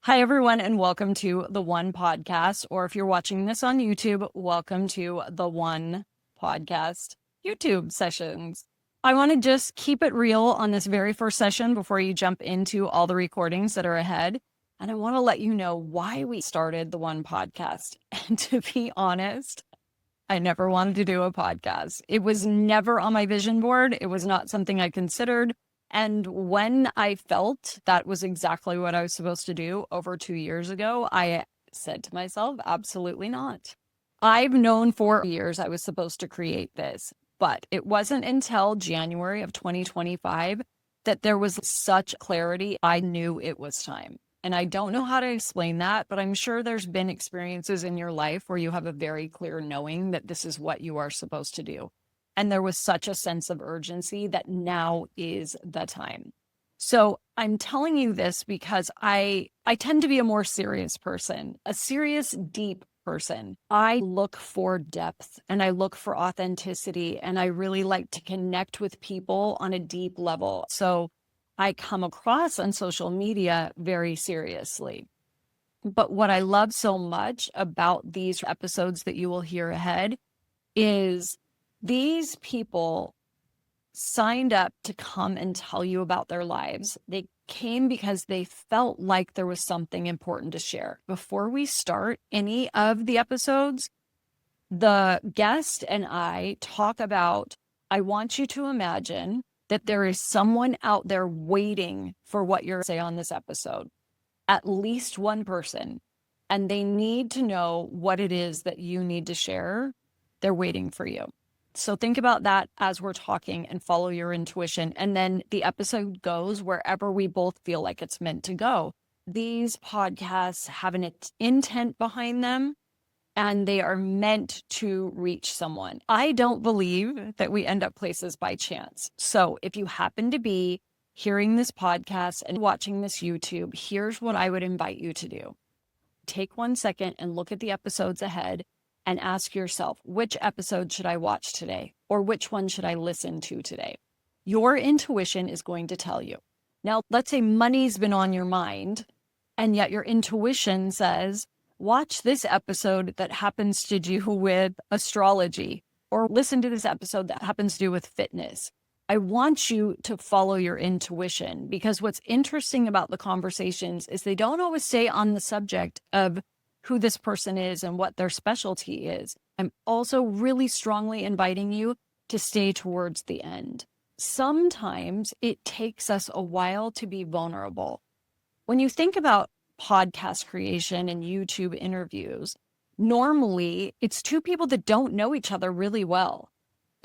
Hi, everyone, and welcome to the One Podcast. Or if you're watching this on YouTube, welcome to the One Podcast YouTube sessions. I want to just keep it real on this very first session before you jump into all the recordings that are ahead. And I want to let you know why we started the One Podcast. And to be honest, I never wanted to do a podcast. It was never on my vision board. It was not something I considered. And when I felt that was exactly what I was supposed to do over 2 years ago, I said to myself, absolutely not. I've known for years I was supposed to create this, but it wasn't until January of 2025 that there was such clarity. I knew it was time. And I don't know how to explain that, but I'm sure there's been experiences in your life where you have a very clear knowing that this is what you are supposed to do. And there was such a sense of urgency that now is the time. So I'm telling you this because I tend to be a more serious person, a serious, deep person. I look for depth and I look for authenticity, and I really like to connect with people on a deep level. So I come across on social media very seriously. But what I love so much about these episodes that you will hear ahead is these people signed up to come and tell you about their lives. They came because they felt like there was something important to share. Before we start any of the episodes, the guest and I talk about, I want you to imagine that there is someone out there waiting for what you're say on this episode, at least one person, and they need to know what it is that you need to share. They're waiting for you. So think about that as we're talking and follow your intuition. And then the episode goes wherever we both feel like it's meant to go. These podcasts have an intent behind them, and they are meant to reach someone. I don't believe that we end up places by chance. So if you happen to be hearing this podcast and watching this YouTube, here's what I would invite you to do. Take 1 second and look at the episodes ahead and ask yourself, which episode should I watch today? Or which one should I listen to today? Your intuition is going to tell you. Now, let's say money's been on your mind, and yet your intuition says, watch this episode that happens to do with astrology, or listen to this episode that happens to do with fitness. I want you to follow your intuition, because what's interesting about the conversations is they don't always stay on the subject of who this person is and what their specialty is. I'm also really strongly inviting you to stay towards the end. Sometimes it takes us a while to be vulnerable. When you think about podcast creation and YouTube interviews, normally it's two people that don't know each other really well.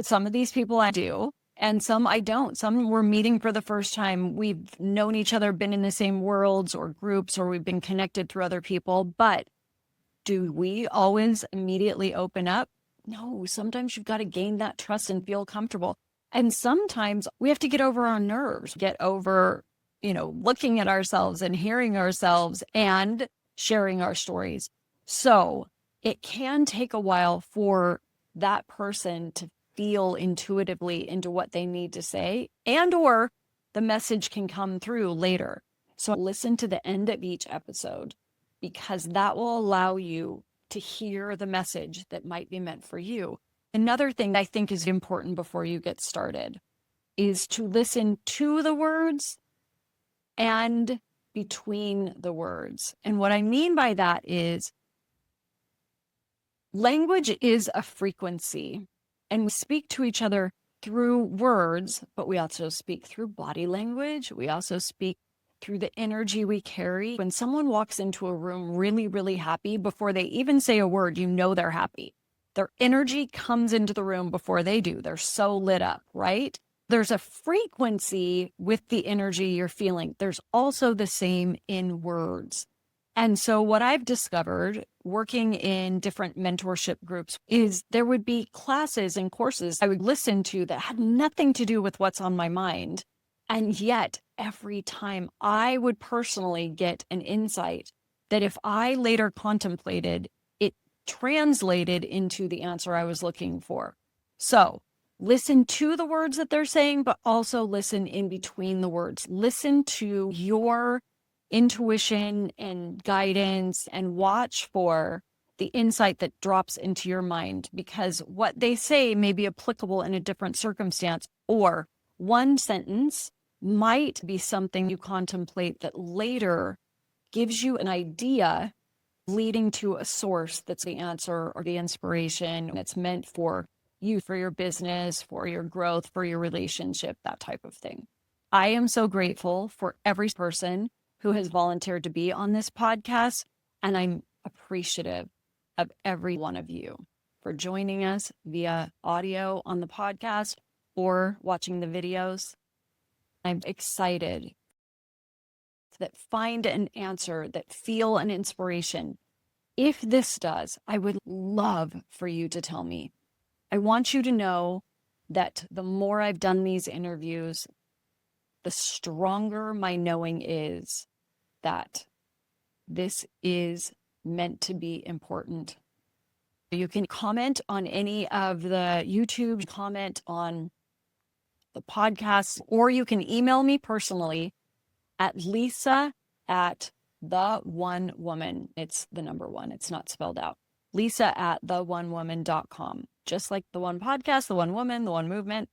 Some of these people I do, and some I don't. Some we're meeting for the first time. We've known each other, been in the same worlds or groups, or we've been connected through other people. But do we always immediately open up? No, sometimes you've got to gain that trust and feel comfortable. And sometimes we have to get over our nerves, get over, looking at ourselves and hearing ourselves and sharing our stories. So it can take a while for that person to feel intuitively into what they need to say, and or the message can come through later. So listen to the end of each episode, because that will allow you to hear the message that might be meant for you. Another thing I think is important before you get started is to listen to the words and between the words. And what I mean by that is language is a frequency, and we speak to each other through words, but we also speak through body language. We also speak through the energy we carry. When someone walks into a room really, really happy, before they even say a word, you know they're happy. Their energy comes into the room before they do. They're so lit up, right? There's a frequency with the energy you're feeling. There's also the same in words. And so what I've discovered working in different mentorship groups is there would be classes and courses I would listen to that had nothing to do with what's on my mind. And yet every time I would personally get an insight that if I later contemplated, it translated into the answer I was looking for. So listen to the words that they're saying, but also listen in between the words. Listen to your intuition and guidance, and watch for the insight that drops into your mind, because what they say may be applicable in a different circumstance, or one sentence might be something you contemplate that later gives you an idea leading to a source that's the answer or the inspiration that's meant for you, for your business, for your growth, for your relationship, that type of thing. I am so grateful for every person who has volunteered to be on this podcast, and I'm appreciative of every one of you for joining us via audio on the podcast or watching the videos. I'm excited that find an answer, that feel an inspiration. If this does, I would love for you to tell me. I want you to know that the more I've done these interviews, the stronger my knowing is that this is meant to be important. You can comment on any of the YouTube, comment on the podcast, or you can email me personally at Lisa at the one woman. It's the number one. It's not spelled out. Lisa at theonewoman.com. Just like the one podcast, the one woman, the one movement.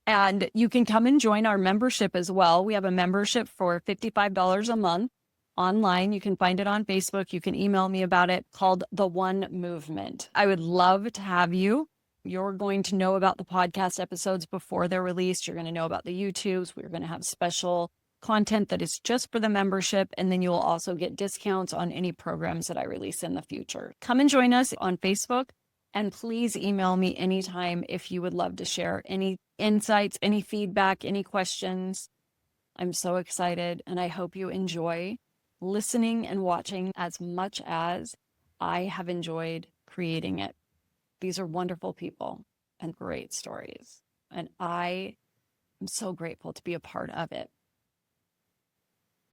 And you can come and join our membership as well. We have a membership for $55 a month online. You can find it on Facebook. You can email me about it, called The One Movement. I would love to have you. You're going to know about the podcast episodes before they're released. You're going to know about the YouTubes. We're going to have special content that is just for the membership. And then you will also get discounts on any programs that I release in the future. Come and join us on Facebook. And please email me anytime if you would love to share any insights, any feedback, any questions. I'm so excited, and I hope you enjoy listening and watching as much as I have enjoyed creating it. These are wonderful people and great stories, and I am so grateful to be a part of it.